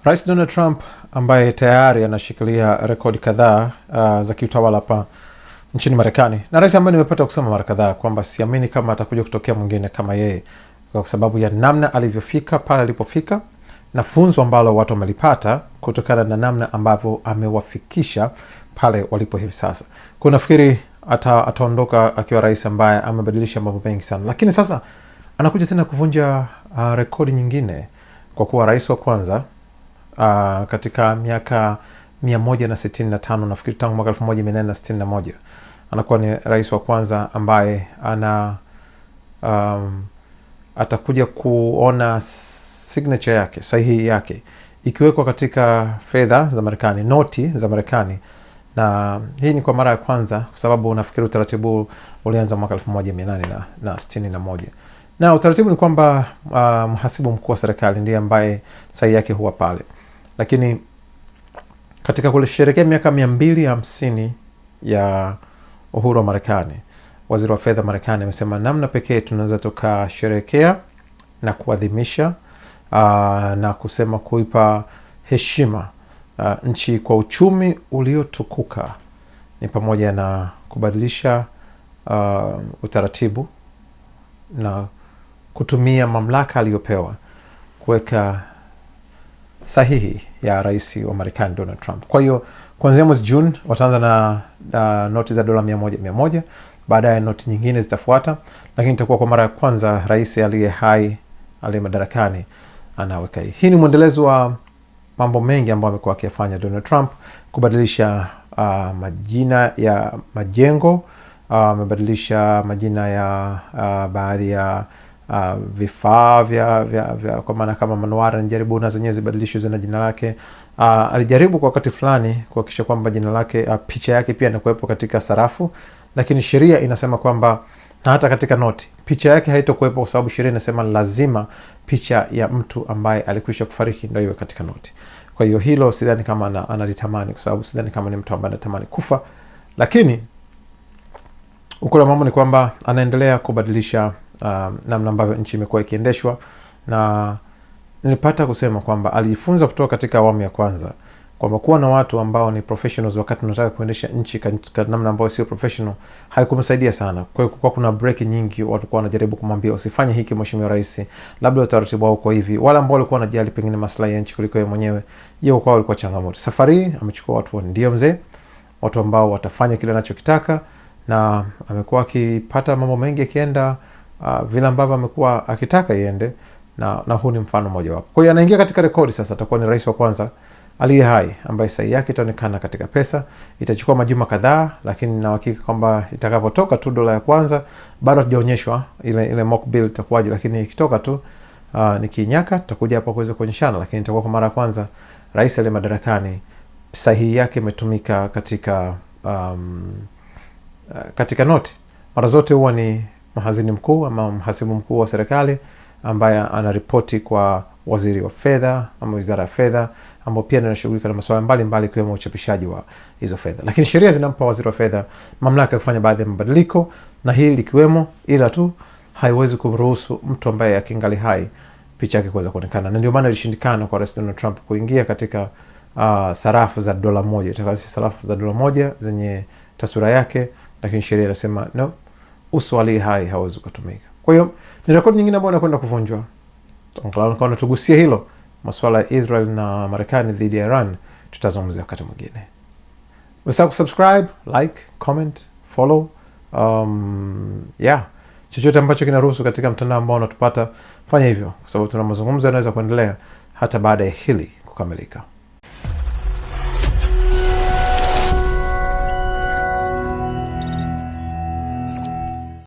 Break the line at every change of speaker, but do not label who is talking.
Rais Donald Trump ambaye tayari anashikilia rekodi kadhaa za kiutawala hapa nchini Marekani, na rais ambaye nimepata kusema mara kadhaa kwamba siamini kama atakuja kutokea mwingine kama yeye, kwa sababu ya namna alivyofika pale alipofika na funzo ambalo watu wamelipata kutokana na namna ambavyo amewafikisha pale walipo hivi sasa. Kwa nafikiri ataondoka akiwa rais ambaye amebadilisha mambo mengi sana, lakini sasa anakuja tena kuvunja rekodi nyingine kwa kuwa rais wa kwanza katika miaka 165 nafikiri tangu mwaka 1861 anakuwa ni rais wa kwanza ambaye atakuja kuona signature yake, sahihi yake ikiwekwa katika fedha za Marekani, noti za Marekani. Na hii ni kwa mara ya kwanza kwa sababu nafikiri utaratibu ulianza mwaka 1861. Na utaratibu ni kwamba mhasibu mkuu wa serikali ndiye ambaye sahihi yake huwa pale. Lakini katika kusherehekea miaka 250 ya uhuru wa Marekani, waziri wa fedha Marekani amesema namna pekee tunaweza tukasherehekea na kuadhimisha na kusema kuipa heshima nchi kwa uchumi uliotukuka ni pamoja na kubadilisha utaratibu na kutumia mamlaka aliyopewa kuweka sahihi ya rais wa Marekani Donald Trump. Kwa hiyo kuanzia mwezi Juni wataanza na noti za dola 100, baadaye noti nyingine zitafuata, lakini itakuwa kwa mara ya kwanza rais aliye hai, aliye madarakani anaweka hii. Hii ni mwendelezo wa mambo mengi ambayo amekuwa akifanya Donald Trump, kubadilisha majina ya majengo, amebadilisha majina ya baadhi ya vifaa vya kwa maana kama manuara, anajaribu na zenyewe zibadilishwe zina jina lake. Alijaribu kwa wakati fulani kuhakikisha kwamba jina lake, picha yake pia inakuwepo katika sarafu, lakini sheria inasema kwamba na hata katika noti picha yake haitokuwepo kwa sababu sheria inasema lazima picha ya mtu ambaye alikwisha kufariki ndio iwe katika noti. Kwa hiyo hilo sidhani kama analitamani, kwa sababu sidhani kama ni mtu ambaye anatamani kufa, lakini ukula mambo ni kwamba anaendelea kubadilisha namna ambavyo nchi imekuwa ikiendeshwa. Na nilipata kusema kwamba alijifunza kutoka katika awamu ya kwanza kwamba kuwa na watu ambao ni professionals wakati unataka kuendesha nchi katika namna ambayo sio professional haikumsaidia sana. Kwa hiyo kuna break nyingi, watu kwa wanajaribu kumwambia usifanye hiki mheshimiwa rais, labda utaratibu wao uko hivi, wala ambao walikuwa wanajali pengine maslahi ya nchi kuliko yeye mwenyewe. Yeye kwao alikuwa changamoto. Safari amechukua watu ndio mzee, watu ambao watafanya kile anachokitaka, na amekuwa akipata mambo mengi yakienda vile ambavyo amekuwa akitaka iende, na huu ni mfano mmoja wapo. Kwa hiyo anaingia katika rekodi sasa, atakuwa ni rais wa kwanza aliye hai ambaye sahihi yake itaonekana katika pesa. Itachukua majuma kadhaa, lakini na hakika kwamba itakapotoka tu dola ya kwanza, bado hatujaonyeshwa ile mock bill itakuwaje, lakini ikitoka tu nikinyaka tutakuja hapa kuweza kuonyeshana. Lakini itakuwa kwa mara ya kwanza rais aliye madarakani sahihi yake imetumika katika noti. Mara zote huwa ni mhazini mkuu ama mhasibu mkuu wa serikali ambaye anaripoti kwa waziri wa fedha ama wizara ya fedha, ambao pia anashughulika na masuala mbalimbali ikiwemo uchapishaji wa hizo fedha. Lakini sheria zinampa waziri wa fedha mamlaka ya kufanya baadhi ya mabadiliko, na hili likiwemo, ila tu haiwezi kumruhusu mtu ambaye akingali hai picha yake kuweza kuonekana. Na ndio maana ilishindikana kwa Rais Donald Trump kuingia katika sarafu za dola 1, itakazi sarafu za dola 1 zenye taswira yake, lakini sheria inasema no, uso aliye hai hawezi kutumika. Kwa hiyo ni rekodi nyingine ambayo inakwenda kuvunjwa. Tunaona tugusia hilo, masuala ya Israel na Marekani dhidi ya Iran, tutazungumzia wakati mwingine. Usisahau kusubscribe, like, comment, follow. Chochote ambacho kinaruhusu katika mtandao ambao unatupata, fanya hivyo, kwa sababu tuna mazungumzo yanaweza kuendelea hata baada ya hili kukamilika.